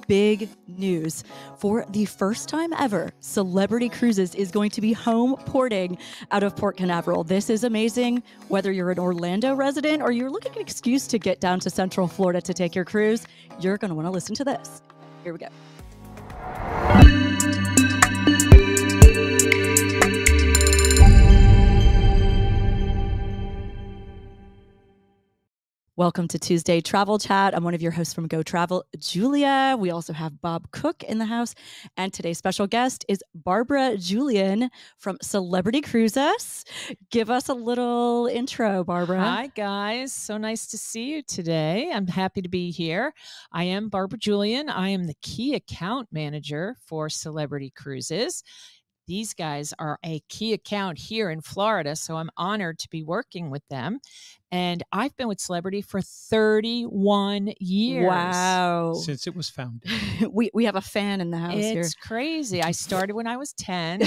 big news. For the first time ever, Celebrity Cruises is going to be home porting out of Port Canaveral. This is amazing. Whether you're an Orlando resident or you're looking for an excuse to get down to Central Florida to take your cruise, you're going to want to listen to this. Here we go. Welcome to Tuesday Travel Chat. I'm one of your hosts from Go Travel, Julia. We also have Bob Cook in the house. And today's special guest is Barbara Julian from Celebrity Cruises. Give us a little intro, Barbara. Hi, guys. So nice to see you today. I'm happy to be here. I am Barbara Julian. I am the key account manager for Celebrity Cruises. These guys are a key account here in Florida, so I'm honored to be working with them. And I've been with Celebrity for 31 years. Wow. Since it was founded. we have a fan in the house here. It's crazy. I started when I was 10.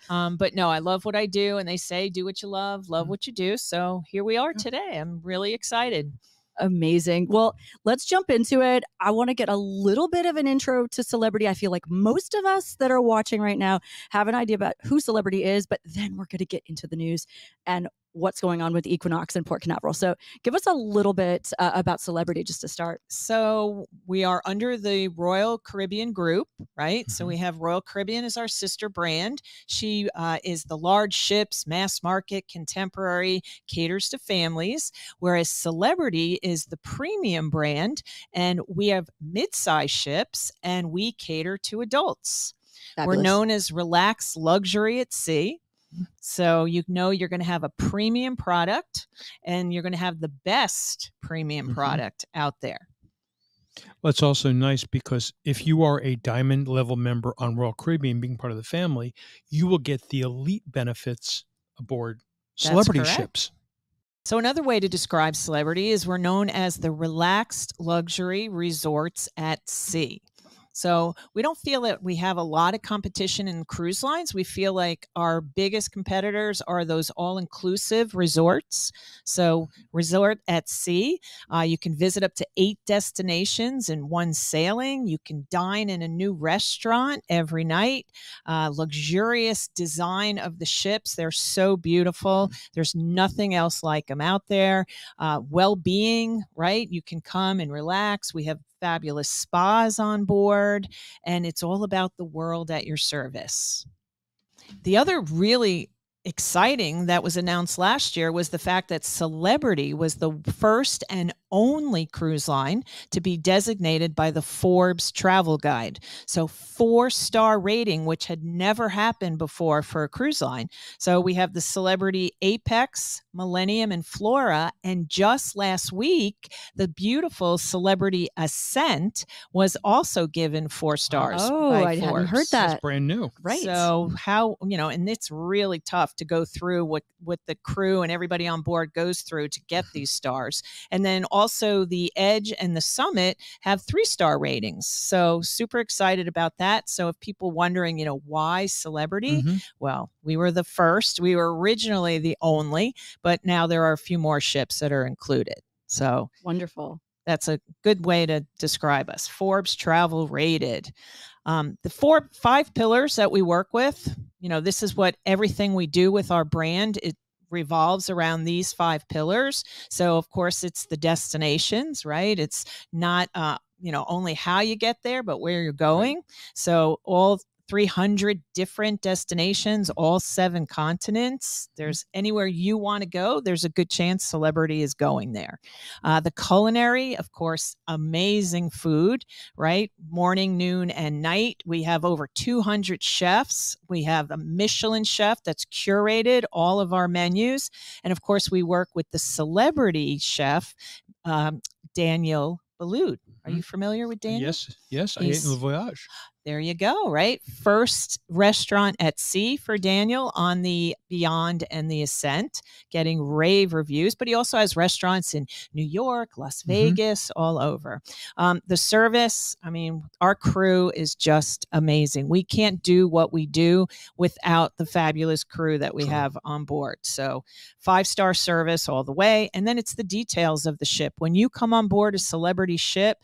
But no, I love what I do. And they say, do what you love what you do. So here we are today. I'm really excited. Amazing. Well, let's jump into it. I want to get a little bit of an intro to Celebrity. I feel like most of us that are watching right now have an idea about who Celebrity is, but then we're going to get into the news and what's going on with Equinox in Port Canaveral. So give us a little bit about Celebrity just to start. So we are under the Royal Caribbean Group, right? So we have Royal Caribbean as our sister brand. She is the large ships, mass market, contemporary, caters to families, whereas Celebrity is the premium brand, and we have mid-size ships, and we cater to adults. Fabulous. We're known as Relaxed Luxury at Sea. So you know you're going to have a premium product, and you're going to have the best premium product out there. Well, it's also nice because if you are a diamond level member on Royal Caribbean, being part of the family, you will get the elite benefits aboard Celebrity ships. So another way to describe Celebrity is we're known as the Relaxed Luxury Resorts at Sea. So we don't feel that we have a lot of competition in cruise lines. We feel like our biggest competitors are those all-inclusive resorts. So resort at sea, you can visit up to 8 destinations in one sailing. You can dine in a new restaurant every night. Luxurious design of the ships. They're so beautiful. There's nothing else like them out there. Well-being, right? You can come and relax. We have fabulous spas on board, and it's all about the world at your service. The other really exciting that was announced last year was the fact that Celebrity was the first and only cruise line to be designated by the Forbes Travel Guide. So 4-star rating, which had never happened before for a cruise line. So we have the Celebrity Apex, Millennium, and Flora. And just last week, the beautiful Celebrity Ascent was also given 4 stars. Oh, I hadn't heard that. That's brand new. Right. So how, and it's really tough to go through what the crew and everybody on board goes through to get these stars. And then also the Edge and the Summit have 3-star ratings. So super excited about that. So if people wondering, why Celebrity? Well, we were the first. We were originally the only, but now there are a few more ships that are included. So wonderful. That's a good way to describe us. Forbes Travel Rated. The 5 pillars that we work with, this is what everything we do with our brand, it revolves around these 5 pillars. So of course it's the destinations, right? It's not, only how you get there, but where you're going. Right. So all 300 different destinations, all 7 continents. There's anywhere you want to go, there's a good chance Celebrity is going there. The culinary, of course, amazing food, right? Morning, noon, and night. We have over 200 chefs. We have a Michelin chef that's curated all of our menus. And of course, we work with the Celebrity chef, Daniel Boulud. Are you familiar with Daniel? Yes. I ate in Le Voyage. There you go, right? First restaurant at sea for Daniel on the Beyond and the Ascent, getting rave reviews, but he also has restaurants in New York, Las Vegas, all over. The service, our crew is just amazing. We can't do what we do without the fabulous crew that we have on board. So 5-star service all the way. And then it's the details of the ship. When you come on board a Celebrity ship,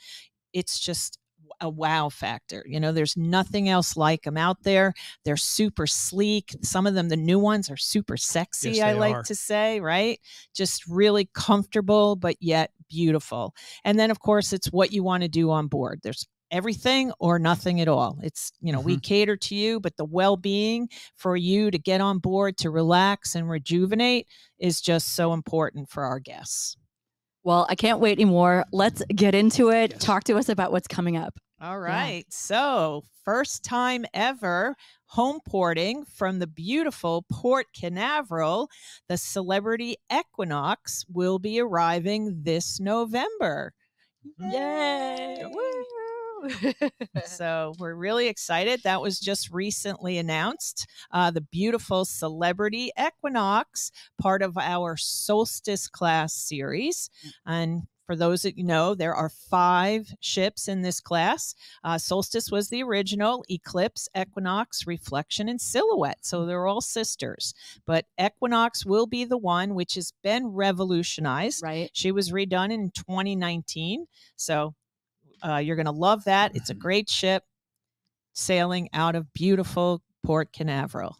it's just a wow factor. You know, there's nothing else like them out there. They're super sleek. Some of them, the new ones, are super sexy, Yes, I they like are. to say, right? Just really comfortable, but yet beautiful. And then, of course, it's what you want to do on board. There's everything or nothing at all. It's, you know, we cater to you, but the well-being for you to get on board, to relax and rejuvenate is just so important for our guests. Well, I can't wait anymore. Let's get into it. Yes. Talk to us about what's coming up. All right. So, first time ever home porting from the beautiful Port Canaveral, the Celebrity Equinox will be arriving this November. Yay! Woo! So we're really excited. That was just recently announced. The beautiful Celebrity Equinox, part of our Solstice Class series. And for those that you know, there are 5 ships in this class. Solstice was the original, Eclipse, Equinox, Reflection, and Silhouette. So they're all sisters. But Equinox will be the one which has been revolutionized. Right. She was redone in 2019. So you're going to love that. It's a great ship sailing out of beautiful Port Canaveral.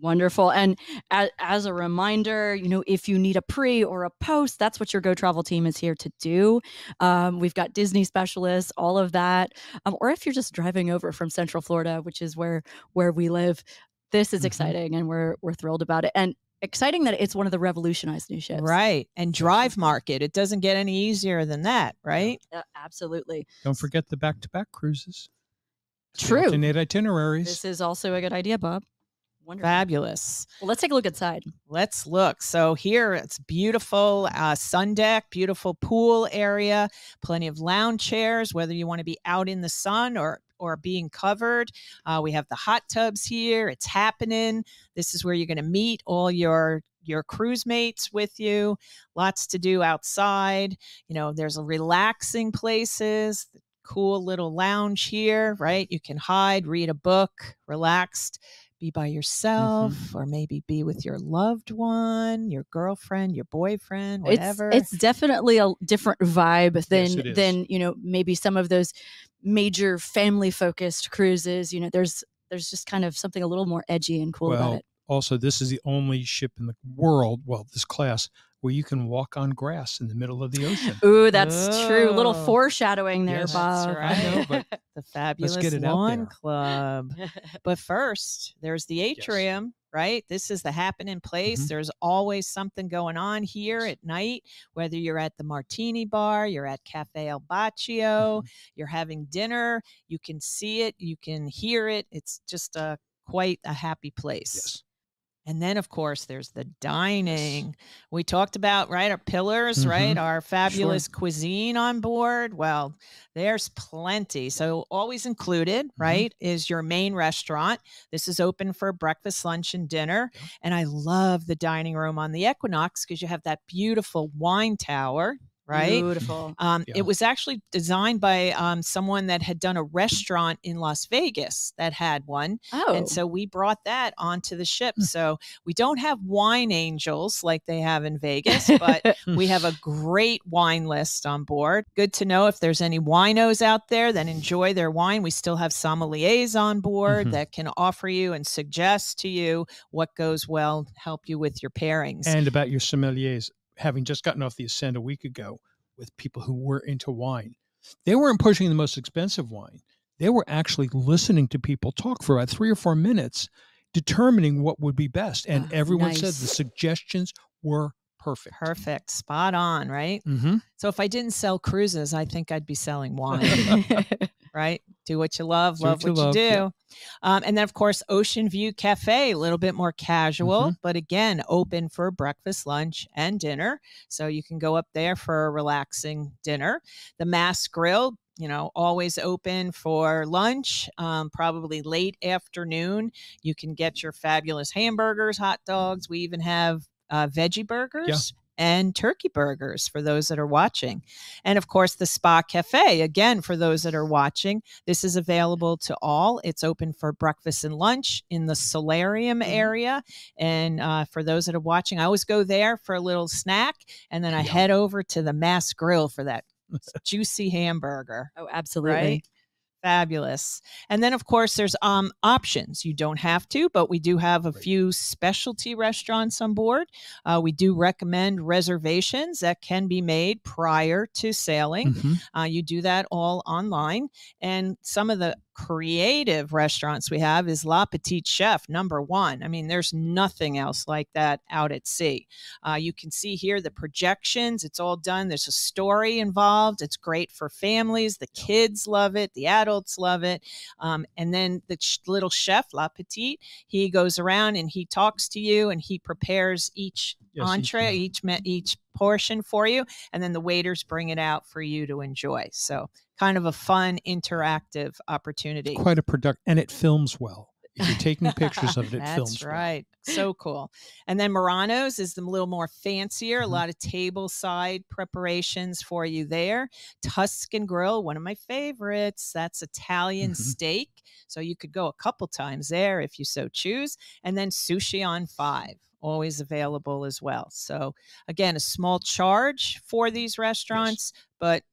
Wonderful. And as a reminder, you know, if you need a pre or a post, that's what your Go Travel team is here to do. We've got Disney specialists, all of that. Or if you're just driving over from Central Florida, which is where we live, this is exciting, and we're thrilled about it. And exciting that it's one of the revolutionized new ships. Right. And drive market. It doesn't get any easier than that, right? Absolutely. Don't forget the back-to-back cruises. True. Alternate itineraries. This is also a good idea, Bob. Wonderful. Fabulous. Well, let's take a look inside. Let's look. So here it's beautiful sun deck, beautiful pool area, plenty of lounge chairs, whether you want to be out in the sun or being covered. We have the hot tubs here. It's happening. This is where you're going to meet all your cruise mates with you. Lots to do outside. You know, there's relaxing places, cool little lounge here, right? You can hide, read a book, relaxed, be by yourself, or maybe be with your loved one, your girlfriend, your boyfriend, whatever. It's definitely a different vibe than you know, maybe some of those major family focused cruises. You know, there's just kind of something a little more edgy and cool about it. Also, this is the only ship in the world, this class, where you can walk on grass in the middle of the ocean. Ooh, that's true. Little foreshadowing there, Yes, Bob. That's right. I know, but the fabulous let's get it out lawn there. club. But first, there's the atrium, right? This is the happening place. There's always something going on here at night, whether you're at the Martini Bar, you're at Cafe El Baccio, you're having dinner, you can see it, you can hear it. It's just quite a happy place. Yes. And then, of course, there's the dining. We talked about, right, our pillars, right, our fabulous cuisine on board. Well, there's plenty. So always included, right, is your main restaurant. This is open for breakfast, lunch, and dinner. And I love the dining room on the Equinox because you have that beautiful wine tower. Right. Beautiful. It was actually designed by someone that had done a restaurant in Las Vegas that had one. Oh. And so we brought that onto the ship. So we don't have wine angels like they have in Vegas, but we have a great wine list on board. Good to know if there's any winos out there that enjoy their wine. We still have sommeliers on board that can offer you and suggest to you what goes well, help you with your pairings. And about your sommeliers, having just gotten off the Ascent a week ago with people who were into wine, they weren't pushing the most expensive wine. They were actually listening to people talk for about 3 or 4 minutes, determining what would be best. And everyone said the suggestions were perfect. Perfect. Spot on, right? So if I didn't sell cruises, I think I'd be selling wine. Right? Do what you love, love what you do. Yeah. And then, of course, Ocean View Cafe, a little bit more casual, but again, open for breakfast, lunch, and dinner. So you can go up there for a relaxing dinner. The Mass Grill, you know, always open for lunch, probably late afternoon. You can get your fabulous hamburgers, hot dogs. We even have veggie burgers. And turkey burgers for those that are watching. And of course, the Spa Cafe, again, for those that are watching, this is available to all. It's open for breakfast and lunch in the solarium area. And for those that are watching, I always go there for a little snack. And then I head over to the Mass Grill for that juicy hamburger. Oh, absolutely. Right? Fabulous. And then, of course, there's options. You don't have to, but we do have a few specialty restaurants on board. We do recommend reservations that can be made prior to sailing. You do that all online. And some of the creative restaurants we have is La Petite Chef, #1. I mean, there's nothing else like that out at sea. You can see here the projections. It's all done. There's a story involved. It's great for families. The kids love it. The adults love it. And then the little chef, La Petite, he goes around and he talks to you and he prepares each entree, each portion for you. And then the waiters bring it out for you to enjoy. So kind of a fun, interactive opportunity. It's quite a product, and it films well. If you're taking pictures of it, it films That's right. Well. So cool. And then Murano's is a little more fancier, a lot of table side preparations for you there. Tuscan Grill, one of my favorites. That's Italian steak. So you could go a couple times there if you so choose. And then Sushi on 5. Always available as well. So again, a small charge for these restaurants, but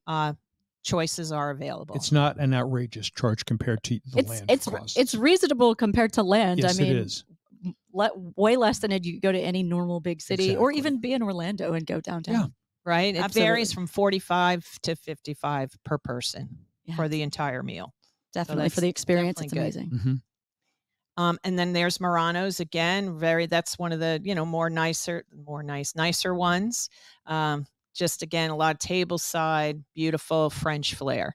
choices are available. It's not an outrageous charge compared to the land costs. It's reasonable compared to land. Yes, I mean, it is. Way less than you go to any normal big city, or even be in Orlando and go downtown. Yeah. Right. It varies from 45 to 55 per person for the entire meal. Definitely, for the experience, it's amazing. And then there's Murano's again. That's one of the nicer ones. Just again, a lot of table side, beautiful French flair.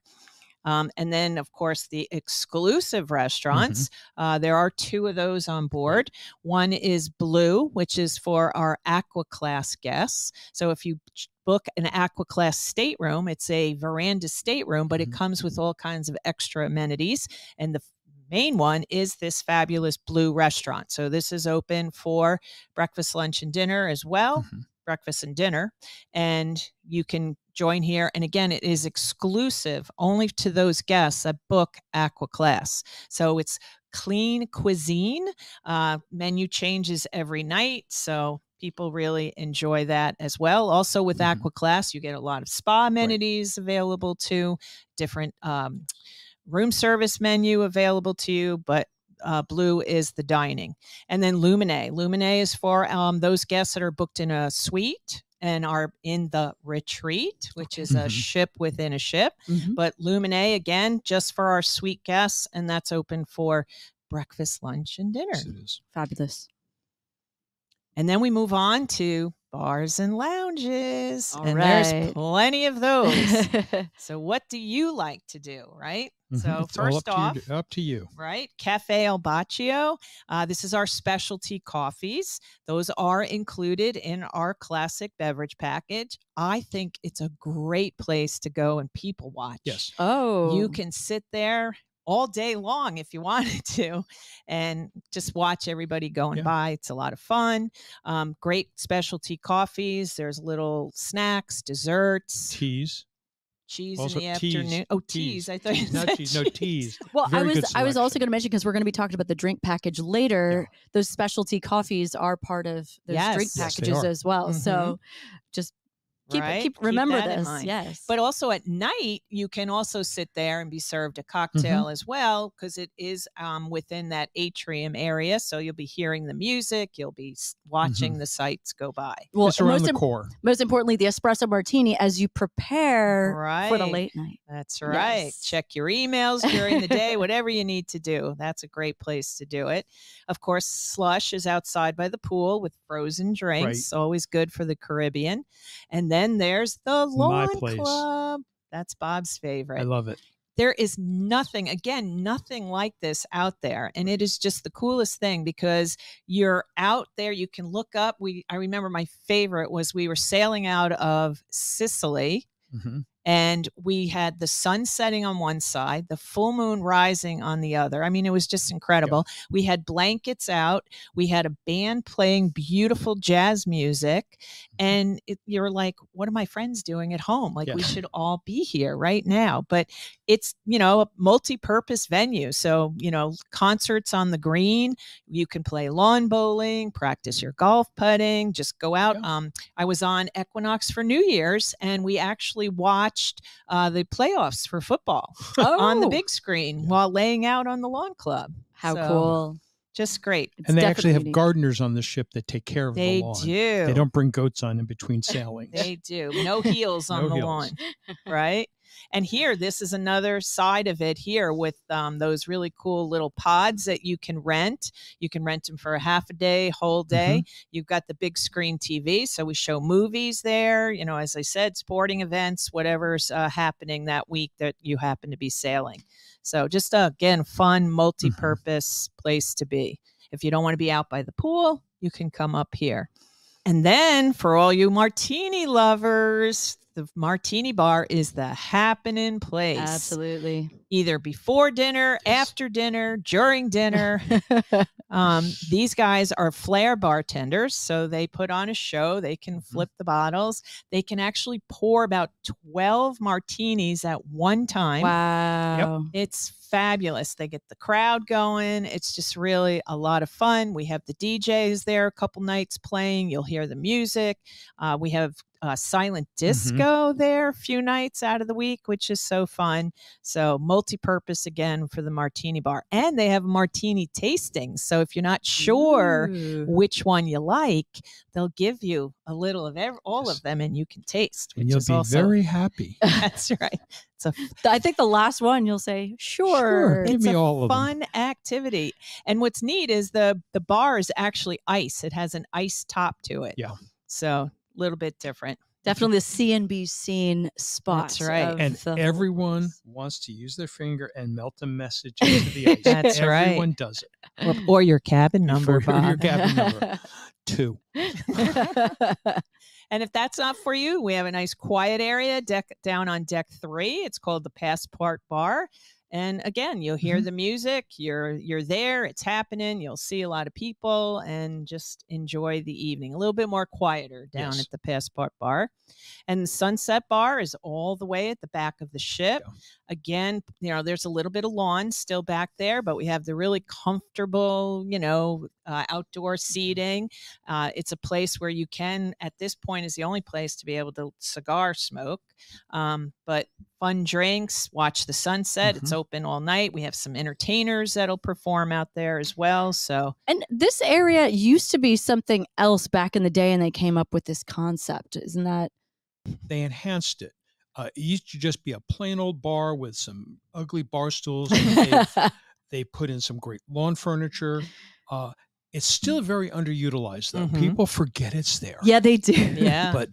And then, of course, the exclusive restaurants. There are 2 of those on board. One is Blue, which is for our Aqua Class guests. So if you book an Aqua Class stateroom, it's a veranda stateroom, but it comes with all kinds of extra amenities. And the main one is this fabulous Blue restaurant. So this is open for breakfast, lunch, and dinner as well. Breakfast and dinner, and you can join here. And again, it is exclusive only to those guests that book Aqua Class. So it's clean cuisine. Menu changes every night, so people really enjoy that as well. Also with Aqua Class, you get a lot of spa amenities available too, different room service menu available to you, but Blue is the dining. And then Luminae. Luminae is for those guests that are booked in a suite and are in the retreat, which is a ship within a ship. But Luminae, again, just for our suite guests, and that's open for breakfast, lunch, and dinner. Yes, it is. Fabulous. And then we move on to bars and lounges. There's plenty of those. So what do you like to do, right? So It's first up to you. Right? Cafe El Baccio. This is our specialty coffees. Those are included in our classic beverage package. I think it's a great place to go and people watch. Yes. Oh. You can sit there all day long if you wanted to and just watch everybody going by. It's a lot of fun. Great specialty coffees. There's little snacks, desserts. Cheese Also, in the afternoon. Oh, teas. I thought you Not said cheese. No, teas. Well, Very I was also going to mention, because we're going to be talking about the drink package later. Those specialty coffees are part of those drink packages as well. So just remember this. Yes. But also at night, you can also sit there and be served a cocktail as well, because it is within that atrium area. So you'll be hearing the music. You'll be watching the sights go by. Well, it's around the core. Most importantly, the espresso martini as you prepare for the late night. That's right. Yes. Check your emails during the day, whatever you need to do. That's a great place to do it. Of course, slush is outside by the pool with frozen drinks. Always good for the Caribbean. And then there's the Lawn Club. That's Bob's favorite. I love it. There is nothing like this out there. And it is just the coolest thing, because you're out there, you can look up. I remember my favorite was we were sailing out of Sicily. And we had the sun setting on one side, the full moon rising on the other. I mean, it was just incredible. Yeah. We had blankets out. We had a band playing beautiful jazz music. And you're like, what are my friends doing at home? Like, we should all be here right now. But it's, you know, a multi-purpose venue. So, you know, concerts on the green, you can play lawn bowling, practice your golf putting, just go out. Yeah. I was on Equinox for New Year's, and we actually watched the playoffs for football on the big screen while laying out on the lawn club. How So, cool. just great. And they actually have unique. gardeners on the ship that take care of the lawn. They do. They don't bring goats on in between sailings. They do. No heels on No the heels. lawn, right? And here, this is another side of it here with those really cool little pods that you can rent. You can rent them for a half a day, whole day. You've got the big screen TV, so we show movies there. You know, as I said, sporting events, whatever's happening that week that you happen to be sailing. So just, again, fun, multi-purpose place to be. If you don't want to be out by the pool, you can come up here. And then for all you martini lovers, the martini bar is the happening place. Absolutely. Either before dinner, after dinner, during dinner. These guys are flair bartenders, so they put on a show. They can flip the bottles. They can actually pour about 12 martinis at one time. Wow. It's fabulous. They get the crowd going. It's just really a lot of fun. We have the DJs there a couple nights playing. You'll hear the music. We have silent disco there a few nights out of the week, which is so fun. So multi-purpose again for the martini bar. And they have martini tastings. So if you're not sure which one you like, they'll give you a little of all of them and you can taste. And you'll be very happy. That's right. I think the last one you'll say, sure. Give It's me a all of them. fun activity. And what's neat is the bar is actually ice. It has an ice top to it. Yeah. So a little bit different. Definitely the CNB scene spot. That's right. And everyone wants to use their finger and melt a message into the ice. That's right. Everyone does it. Or your cabin number, Before your Bob. cabin number. 2. And if that's not for you, we have a nice quiet area down on deck 3. It's called the Passport Bar. And again, you'll hear the music. You're there. It's happening. You'll see a lot of people and just enjoy the evening. A little bit more quieter down at the Passport Bar. And the Sunset Bar is all the way at the back of the ship. Yeah. Again, you know, there's a little bit of lawn still back there, but we have the really comfortable, you know, outdoor seating. It's a place where you can, at this point, is the only place to be able to cigar smoke. But fun drinks, watch the sunset. It's open all night. We have some entertainers that'll perform out there as well. So, and this area used to be something else back in the day, and they came up with this concept. Isn't that? They enhanced it. It used to just be a plain old bar with some ugly bar stools. They put in some great lawn furniture. It's still very underutilized, though. People forget it's there. Yeah, they do. Yeah. But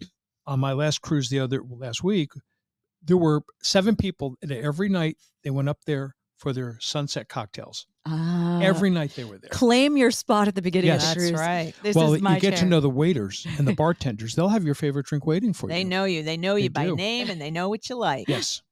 on my last cruise last week, there were 7 people, and every night they went up there for their sunset cocktails. Every night they were there. Claim your spot at the beginning of the cruise. That's right. This well, is my you get chair. to know the waiters and the bartenders. They'll have your favorite drink waiting for They you. know you. They know you by do. name, and they know what you like. Yes.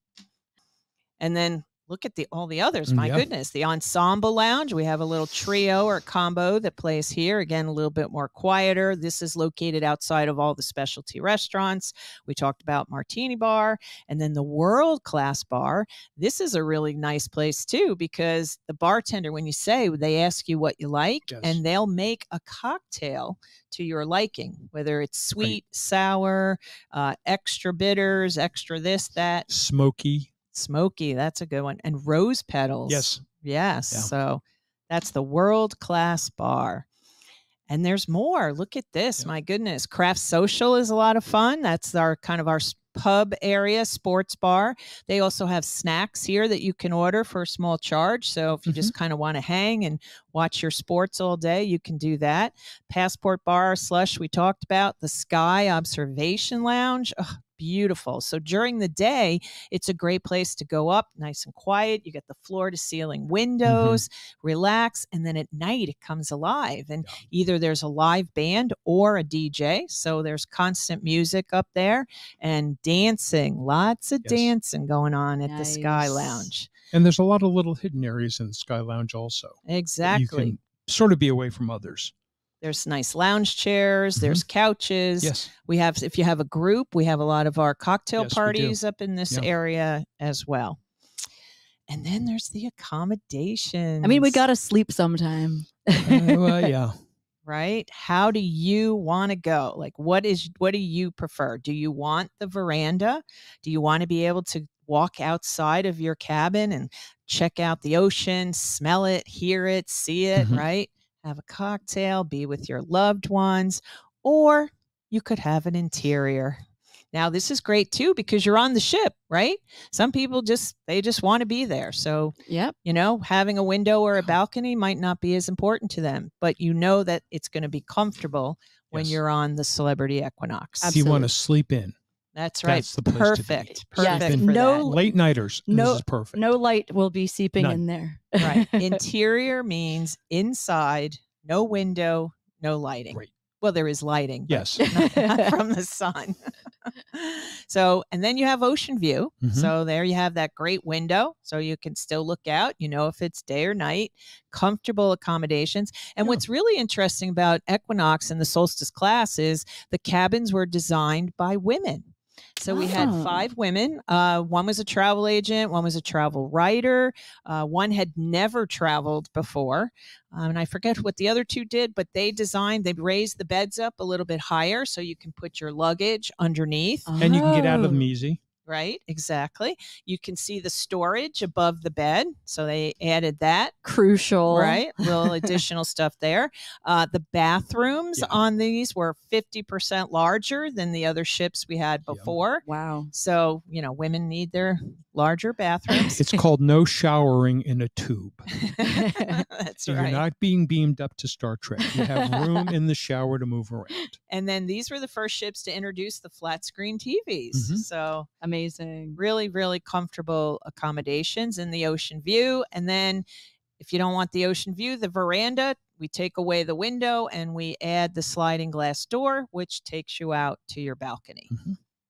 And then look at all the others. My goodness. The Ensemble Lounge. We have a little trio or combo that plays here. Again, a little bit more quieter. This is located outside of all the specialty restaurants. We talked about Martini Bar. And then the World Class Bar. This is a really nice place, too, because the bartender, when you say, they ask you what you like, and they'll make a cocktail to your liking, whether it's sweet, sour, extra bitters, extra this, that. Smoky, that's a good one. And rose petals. Yes. Yeah. So that's the World Class Bar. And there's more. Look at this. My goodness. Craft Social is a lot of fun. That's our kind of our pub area, sports bar. They also have snacks here that you can order for a small charge. So if you just kind of want to hang and watch your sports all day, you can do that. Passport Bar slush we talked about. The Sky Observation Lounge. Oh, beautiful. So during the day, it's a great place to go up, nice and quiet. You get the floor to ceiling windows, relax. And then at night it comes alive, and either there's a live band or a DJ. So there's constant music up there and dancing, lots of dancing going on at the Sky Lounge. And there's a lot of little hidden areas in the Sky Lounge also. Exactly. You can sort of be away from others. There's nice lounge chairs. There's couches. Yes. We have, if you have a group, we have a lot of our cocktail parties up in this area as well. And then there's the accommodations. I mean, we got to sleep sometime. Well, yeah. Right? How do you want to go? Like, what do you prefer? Do you want the veranda? Do you want to be able to walk outside of your cabin and check out the ocean, smell it, hear it, see it, right? Have a cocktail, be with your loved ones, or you could have an interior. Now, this is great too because you're on the ship, right? Some people just want to be there. So, Yep. Having a window or a balcony might not be as important to them, but you know that it's going to be comfortable when you're on the Celebrity Equinox. If you want to sleep in. That's right. That's the place Perfect. to be. Perfect Yes. for No that. Late nighters. This is perfect. No light will be seeping None. in there. Right. Interior means inside, no window, no lighting. Great. Well, there is lighting. Yes. Not from the sun. So, and then you have ocean view. So there you have that great window. So you can still look out, if it's day or night, comfortable accommodations. And what's really interesting about Equinox and the Solstice class is the cabins were designed by women. So we had 5 women. One was a travel agent. One was a travel writer. One had never traveled before. And I forget what the other 2 did, but they raised the beds up a little bit higher so you can put your luggage underneath. And you can get out of them easy. Right, exactly. You can see the storage above the bed. So they added that. Crucial. Right, little additional stuff there. The bathrooms on these were 50% larger than the other ships we had before. Wow. So, women need their larger bathrooms. It's called no showering in a tube. That's So right. You're not being beamed up to Star Trek. You have room in the shower to move around. And then these were the first ships to introduce the flat screen TVs. So amazing. Really, really comfortable accommodations in the ocean view. And then if you don't want the ocean view, the veranda, we take away the window and we add the sliding glass door, which takes you out to your balcony.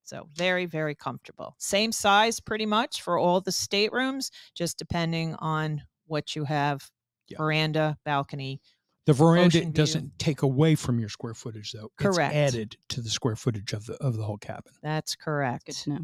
So very, very comfortable. Same size pretty much for all the staterooms, just depending on what you have, veranda, balcony. The veranda doesn't take away from your square footage, though. Correct. It's added to the square footage of the whole cabin. That's correct. Good to know.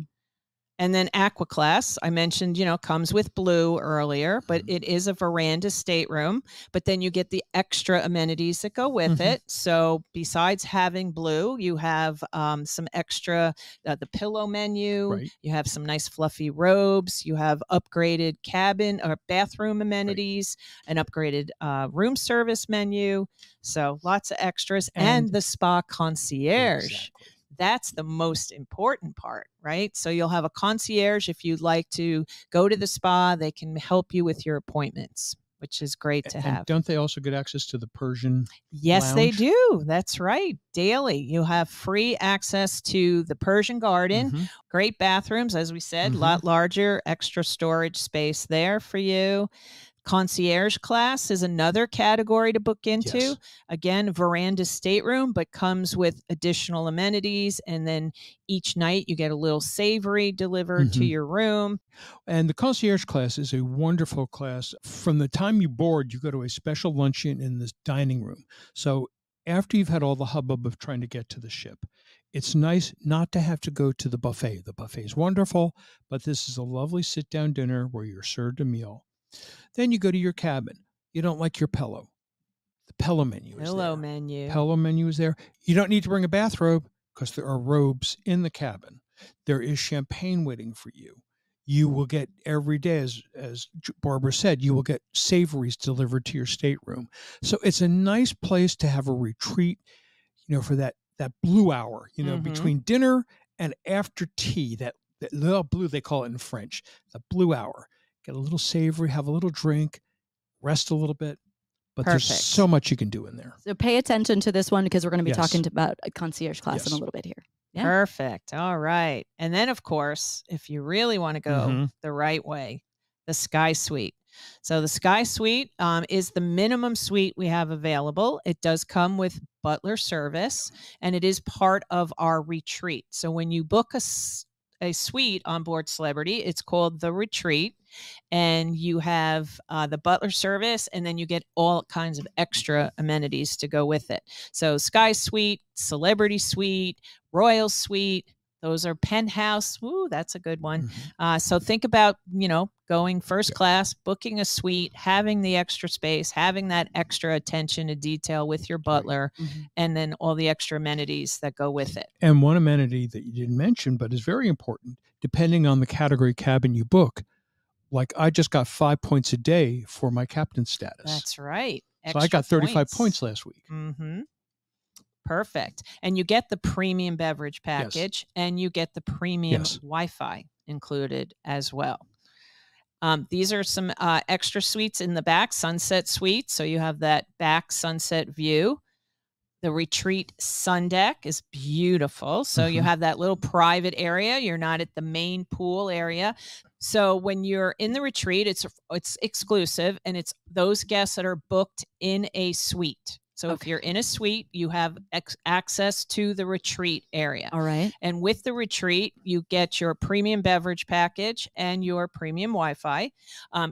And then Aqua Class, I mentioned, comes with blue earlier, but it is a veranda stateroom. But then you get the extra amenities that go with it. So besides having blue, you have some extra, the pillow menu. Right. You have some nice fluffy robes. You have upgraded cabin or bathroom amenities, an upgraded room service menu. So lots of extras and the spa concierge. Exactly. That's the most important part, right? So you'll have a concierge if you'd like to go to the spa. They can help you with your appointments, which is great to have. Don't they also get access to the Persian Yes, lounge? they do. That's right. Daily. You have free access to the Persian garden. Great bathrooms, as we said, a lot larger, extra storage space there for you. Concierge Class is another category to book into. Yes. Again, veranda stateroom, but comes with additional amenities. And then each night you get a little savory delivered to your room. And the Concierge Class is a wonderful class. From the time you board, you go to a special luncheon in this dining room. So after you've had all the hubbub of trying to get to the ship, it's nice not to have to go to the buffet. The buffet is wonderful, but this is a lovely sit-down dinner where you're served a meal. Then you go to your cabin. You don't like your pillow. The pillow menu is there. Pillow menu is there. You don't need to bring a bathrobe because there are robes in the cabin. There is champagne waiting for you. You will get every day, as Barbara said, you will get savories delivered to your stateroom. So it's a nice place to have a retreat, for that blue hour, between dinner and after tea, that little blue, they call it in French, the blue hour. Get a little savory, have a little drink, rest a little bit. But there's so much you can do in there. So pay attention to this one because we're going to be talking about a concierge class in a little bit here. Yeah. Perfect. All right. And then, of course, if you really want to go the right way, the Sky Suite. So the Sky Suite is the minimum suite we have available. It does come with butler service, and it is part of our retreat. So when you book a suite on board Celebrity, it's called the Retreat. And you have the butler service, and then you get all kinds of extra amenities to go with it. So Sky Suite, Celebrity Suite, Royal Suite, Those are penthouse. Woo, that's a good one. Mhm. So think about, going first class, booking a suite, having the extra space, having that extra attention to detail with your butler, Mhm. and then all the extra amenities that go with it. And one amenity that you didn't mention, but is very important, depending on the category cabin you book, like I just got 5 points a day for my captain status. That's right. So I got 35 points last week. Mm-hmm. Perfect. And you get the premium beverage package, and you get the premium Wi-Fi included as well. These are some extra suites in the back, sunset suite. So you have that back sunset view. The retreat sun deck is beautiful. So you have that little private area. You're not at the main pool area. So when you're in the retreat, it's exclusive, and it's those guests that are booked in a suite. So if you're in a suite, you have access to the retreat area. All right. And with the retreat, you get your premium beverage package and your premium Wi-Fi.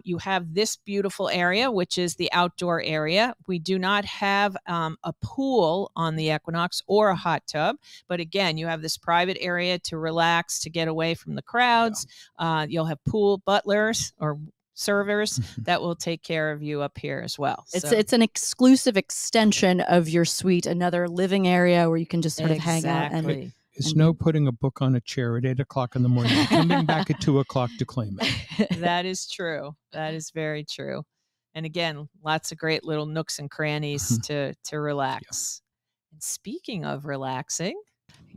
You have this beautiful area, which is the outdoor area. We do not have a pool on the Equinox or a hot tub. But again, you have this private area to relax, to get away from the crowds. Yeah. You'll have pool butlers or servers that will take care of you up here as well. It's an exclusive extension of your suite, another living area where you can just sort of hang out. And it's no putting a book on a chair at 8 o'clock in the morning, coming back at 2 o'clock to claim it. That is true. That is very true. And again, lots of great little nooks and crannies to relax. Yeah. And speaking of relaxing,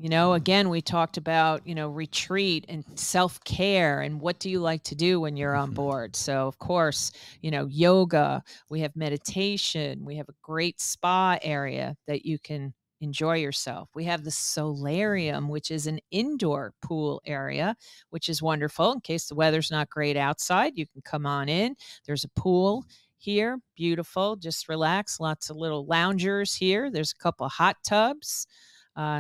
again, we talked about, retreat and self-care and what do you like to do when you're on board? So, of course, yoga, we have meditation, we have a great spa area that you can enjoy yourself. We have the solarium, which is an indoor pool area, which is wonderful. In case the weather's not great outside, you can come on in. There's a pool here, beautiful, just relax. Lots of little loungers here. There's a couple of hot tubs.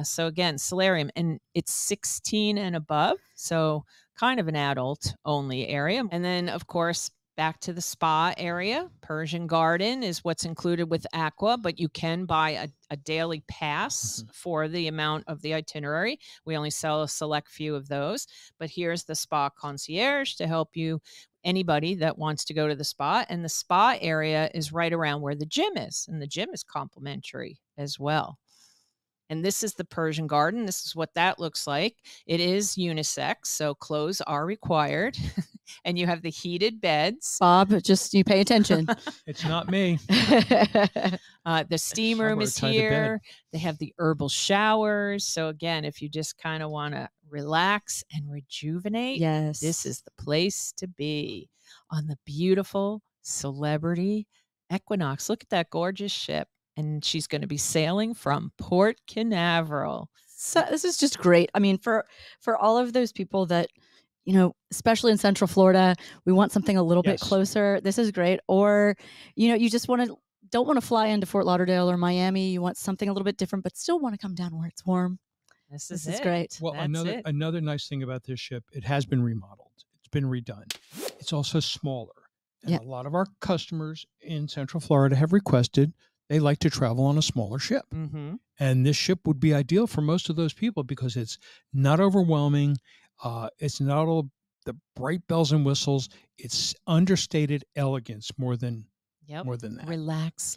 So again, solarium, and it's 16 and above. So kind of an adult only area. And then of course, back to the spa area. Persian Garden is what's included with Aqua, but you can buy a daily pass for the amount of the itinerary. We only sell a select few of those, but here's the spa concierge to help you, anybody that wants to go to the spa. And the spa area is right around where the gym is, and the gym is complimentary as well. And this is the Persian Garden. This is what that looks like. It is unisex, so clothes are required. And you have the heated beds. Bob, just you pay attention. It's not me. The steam room is here. They have the herbal showers. So again, if you just kind of want to relax and rejuvenate, yes, this is the place to be on the beautiful Celebrity Equinox. Look at that gorgeous ship. And she's going to be sailing from Port Canaveral. So this is just great. I mean, for all of those people that, especially in Central Florida, we want something a little bit closer. This is great. Or, you just don't want to fly into Fort Lauderdale or Miami. You want something a little bit different, but still want to come down where it's warm. This is great. Well, another nice thing about this ship, it has been remodeled. It's been redone. It's also smaller. And a lot of our customers in Central Florida have requested they like to travel on a smaller ship. And this ship would be ideal for most of those people because it's not overwhelming. It's not all the bright bells and whistles. It's understated elegance more than that. Relaxed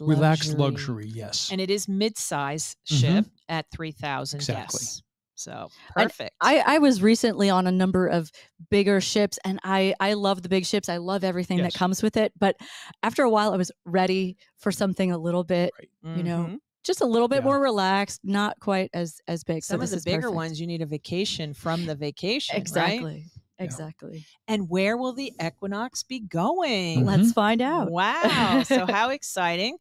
luxury, yes. And it is mid-size ship at 3,000 guests. So perfect. I was recently on a number of bigger ships, and I love the big ships. I love everything that comes with it. But after a while, I was ready for something a little bit, just a little bit more relaxed, not quite as big. Some of the bigger ones, you need a vacation from the vacation. Exactly. Right? Exactly. And where will the Equinox be going? Let's find out. Wow. So how exciting.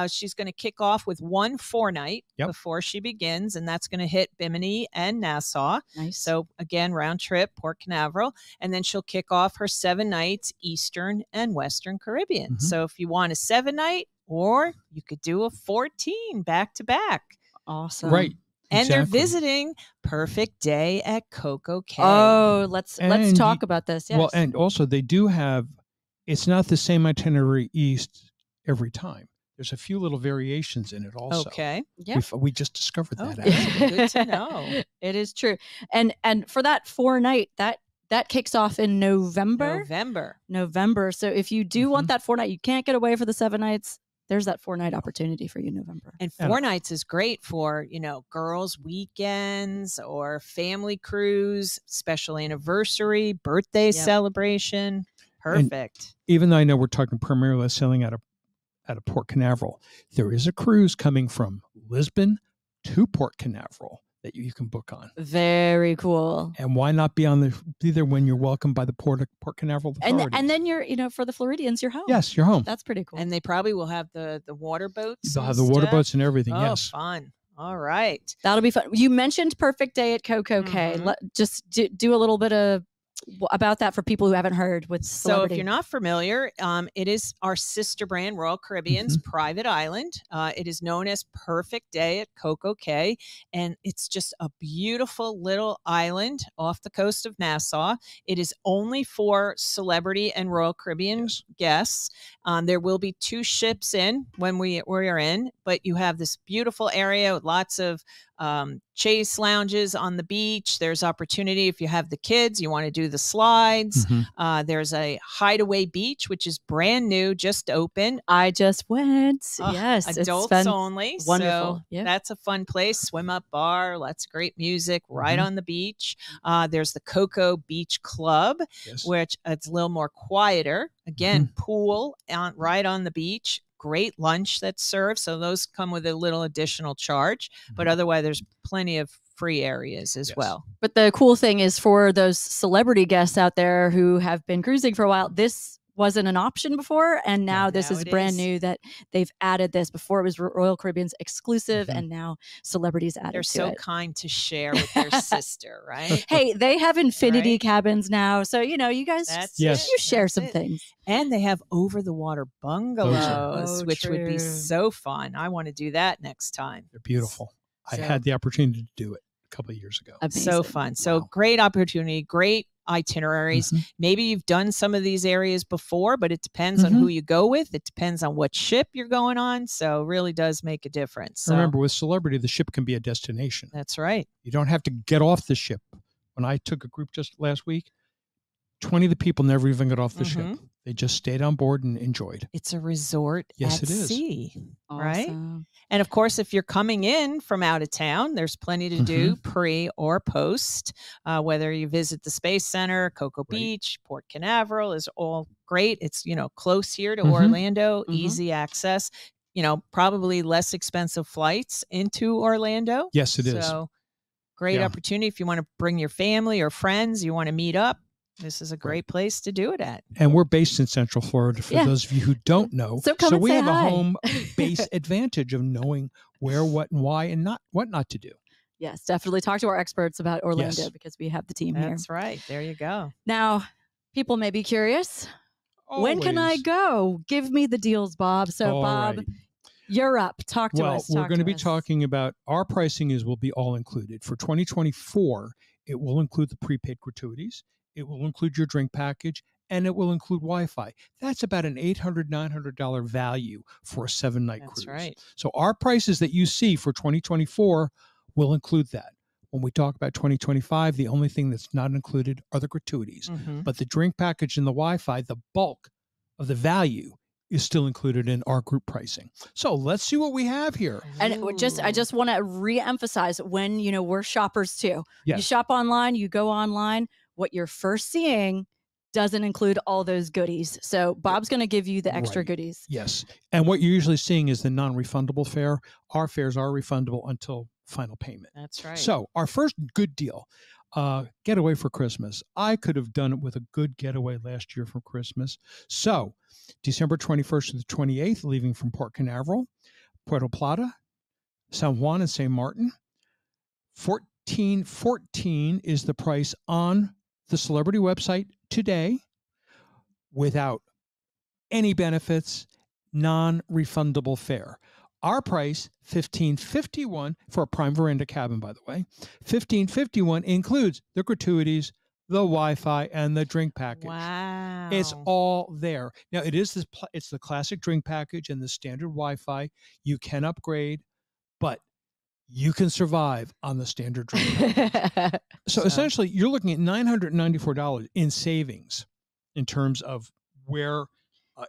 She's going to kick off with 1 4-night before she begins, and that's going to hit Bimini and Nassau. Nice. So again, round trip, Port Canaveral. And then she'll kick off her 7 nights, Eastern and Western Caribbean. So if you want a 7-night, or you could do a 14 back to back. Awesome. Right. And they're visiting Perfect Day at Coco Cay. Oh, let's talk about this. Yes. Well, and also they do have, it's not the same itinerary east every time. There's a few little variations in it also. Okay. Yeah. We just discovered Oh, that. good. Actually. Good to know. It is true. And for that 4-night, that kicks off in November. So if you do want that 4-night, you can't get away for the 7 nights. There's that 4-night opportunity for you in November. And 4 nights is great for, girls' weekends or family cruise, special anniversary, birthday celebration. Perfect. And even though I know we're talking primarily selling out of Port Canaveral, there is a cruise coming from Lisbon to Port Canaveral that you can book on. Very cool. And why not be there when you're welcomed by the Port Canaveral authorities? And then you're, for the Floridians, you're home. Yes, you're home. That's pretty cool. And they probably will have the water boats. They'll have the water boats and everything. Oh, yes. fun. All right. That'll be fun. You mentioned Perfect Day at Coco Cay. Just do a little bit of about that for people who haven't heard with Celebrity. So if you're not familiar, it is our sister brand, Royal Caribbean's private island. It is known as Perfect Day at Coco Cay, and it's just a beautiful little island off the coast of Nassau. It is only for Celebrity and Royal Caribbean guests. There will be 2 ships in when we are in, but you have this beautiful area with lots of chase lounges on the beach. There's opportunity if you have the kids, you want to do the slides. There's a hideaway beach, which is brand new, just open. I just went. Yes. Adults only. Wonderful. So that's a fun place. Swim up bar, lots of great music right on the beach. There's the Coco Beach Club, which it's a little more quieter. Again, pool right on the beach. Great lunch that's served. So those come with a little additional charge, but otherwise there's plenty of free areas as well. But the cool thing is for those celebrity guests out there who have been cruising for a while, this wasn't an option before. And now this is brand new that they've added this. Before it was Royal Caribbean's exclusive and now celebrities added They're to so it. kind to share with their sister, right? Hey, they have infinity cabins now. So, you guys, you share some things. And they have over-the-water bungalows, which would be so fun. I want to do that next time. They're beautiful. I had the opportunity to do it a couple of years ago. Amazing. So fun. So great opportunity, great itineraries. Maybe you've done some of these areas before, but it depends on who you go with. It depends on what ship you're going on. So it really does make a difference. So, remember, with Celebrity, the ship can be a destination. That's right. You don't have to get off the ship. When I took a group just last week, 20 of the people never even got off the ship. They just stayed on board and enjoyed. It's a resort at sea, awesome. Right? And of course, if you're coming in from out of town, there's plenty to do pre or post. Whether you visit the Space Center, Cocoa Beach, Port Canaveral is all great. It's, close here to Orlando, easy access, probably less expensive flights into Orlando. Yes, it is. So great opportunity. If you want to bring your family or friends, you want to meet up, this is a great place to do it at. And we're based in Central Florida for those of you who don't know. So we have a home base advantage of knowing where, what, and why, and what not to do. Yes, definitely talk to our experts about Orlando because we have the team here. That's right. There you go. Now, people may be curious. When can I go? Give me the deals, Bob. So, Bob, you're up. Talk to us. Well, we're going to be talking about our pricing will be all included. For 2024, it will include the prepaid gratuities. It will include your drink package, and it will include Wi-Fi. That's about an $800, $900 value for a 7-night cruise. That's right. So our prices that you see for 2024 will include that. When we talk about 2025, the only thing that's not included are the gratuities. But the drink package and the Wi-Fi, the bulk of the value is still included in our group pricing. So let's see what we have here. And I just want to re-emphasize when, we're shoppers too. Yes. You shop online, you go online, what you're first seeing doesn't include all those goodies. So Bob's going to give you the extra goodies. Yes. And what you're usually seeing is the non-refundable fare. Our fares are refundable until final payment. That's right. So our first good deal, getaway for Christmas. I could have done it with a good getaway last year for Christmas. So December 21st to the 28th, leaving from Port Canaveral, Puerto Plata, San Juan, and St. Martin. $14.14 is the price on the Celebrity website today, without any benefits, non-refundable fare. Our price, $15.51 for a prime veranda cabin, by the way. $15.51 includes the gratuities, the Wi-Fi, and the drink package. Wow. It's all there. Now, it's the classic drink package and the standard Wi-Fi. You can upgrade, but you can survive on the standard drink package. So essentially, you're looking at $994 in savings in terms of where,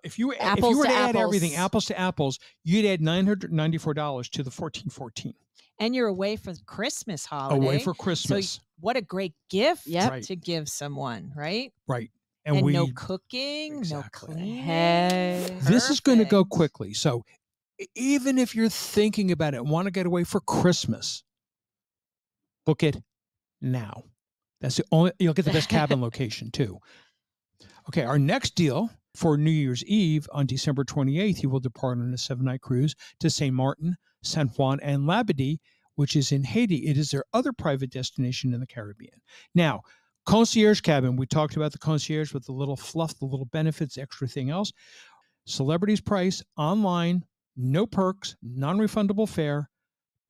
if you were to add everything, apples to apples, you'd add $994 to the $1,414. And you're away for Christmas holiday. Away for Christmas. So what a great gift Yep. to give someone, right? Right. And no cooking, Exactly. no cleaning. Hey. This is going to go quickly. So even if you're thinking about it and want to get away for Christmas, book it now. That's the only, you'll get the best cabin location too. Okay, our next deal for New Year's Eve on December 28th, you will depart on a 7-night cruise to St. Martin, San Juan, and Labadee, which is in Haiti. It is their other private destination in the Caribbean. Now, concierge cabin, we talked about the concierge with the little fluff, the little benefits, extra thing else. Celebrity's price online, no perks, non-refundable fare,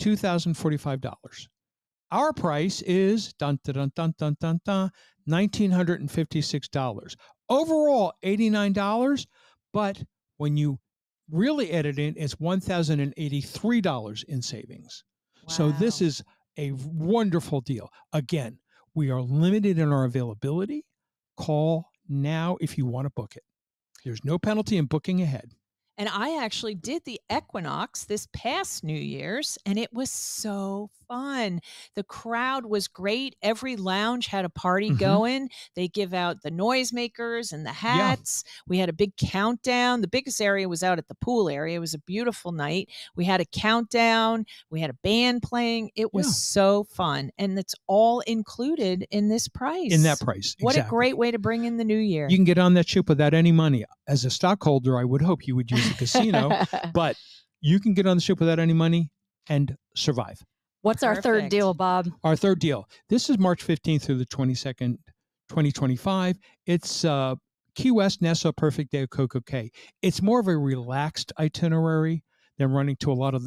$2,045. Our price is $1,956. Overall, $89, but when you really add it in, it's $1,083 in savings. Wow. So this is a wonderful deal. Again, we are limited in our availability. Call now if you want to book it. There's no penalty in booking ahead. And I actually did the Equinox this past New Year's, and it was so fun. The crowd was great. Every lounge had a party going. They give out the noisemakers and the hats. Yeah. We had a big countdown. The biggest area was out at the pool area. It was a beautiful night. We had a countdown. We had a band playing. It was so fun. And it's all included in this price. In that price. What a great way to bring in the new year. You can get on that ship without any money. As a stockholder, I would hope you would use the casino, but you can get on the ship without any money and survive. What's our third deal, Bob? Our third deal. This is March 15th through the 22nd, 2025. It's Key West, Nassau, Perfect Day of Coco Cay. It's more of a relaxed itinerary than running to a lot of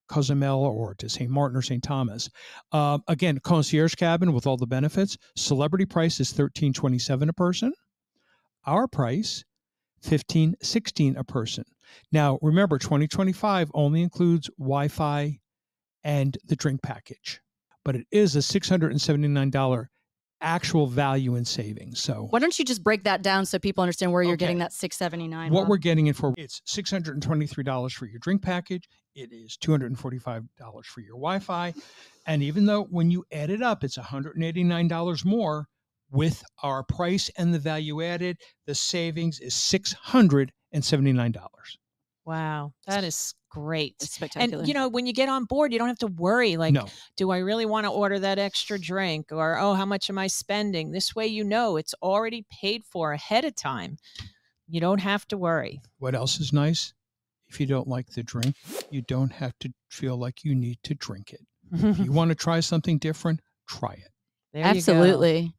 Cozumel or to St. Martin or St. Thomas. Again, concierge cabin with all the benefits. Celebrity price is $1,327 a person. Our price, $1,516 a person. Now, remember, 2025 only includes Wi-Fi and the drink package, but it is a $679 actual value in savings. So why don't you just break that down so people understand where you're getting that $679? What we're getting it for, it's $623 for your drink package. It is $245 for your Wi-Fi. And even though when you add it up, it's $189 more, with our price and the value added, the savings is $679. Wow, that is great. It's spectacular. And, when you get on board, you don't have to worry, do I really want to order that extra drink? Or, how much am I spending? This way, it's already paid for ahead of time. You don't have to worry. What else is nice? If you don't like the drink, you don't have to feel like you need to drink it. If you want to try something different, try it. There Absolutely. You go.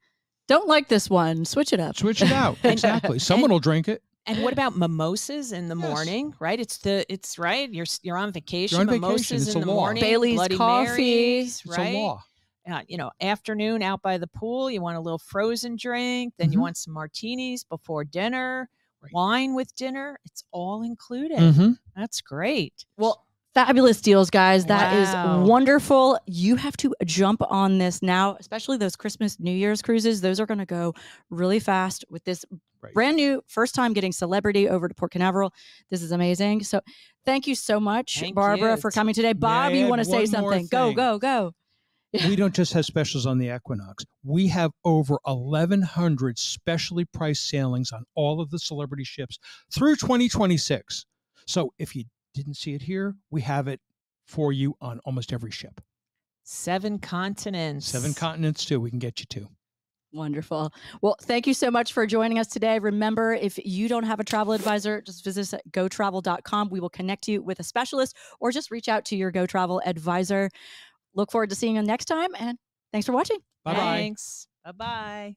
Don't like this one. Switch it up. Switch it out. Exactly. Someone will drink it. And what about mimosas in the morning? Right? It's right. You're on vacation. You're on mimosas vacation. It's in a the law. morning. Bailey's Bloody coffee. Marys, It's right? a law. Afternoon out by the pool. You want a little frozen drink. Then you want some martinis before dinner. Right. Wine with dinner. It's all included. That's great. Well, fabulous deals, guys. That is wonderful. You have to jump on this now, especially those Christmas, New Year's cruises. Those are going to go really fast with this brand new first time getting Celebrity over to Port Canaveral. This is amazing. So thank you so much, Barbara, for coming today. Bob, you want to say something? Go. We don't just have specials on the Equinox. We have over 1,100 specially priced sailings on all of the Celebrity ships through 2026. So if you didn't see it here, we have it for you on almost every ship. 7 continents. 7 continents too. We can get you to. Wonderful. Well, thank you so much for joining us today. Remember, if you don't have a travel advisor, just visit us at gotravel.com. We will connect you with a specialist or just reach out to your Go Travel advisor. Look forward to seeing you next time, and thanks for watching. Bye-bye. Thanks. Bye-bye.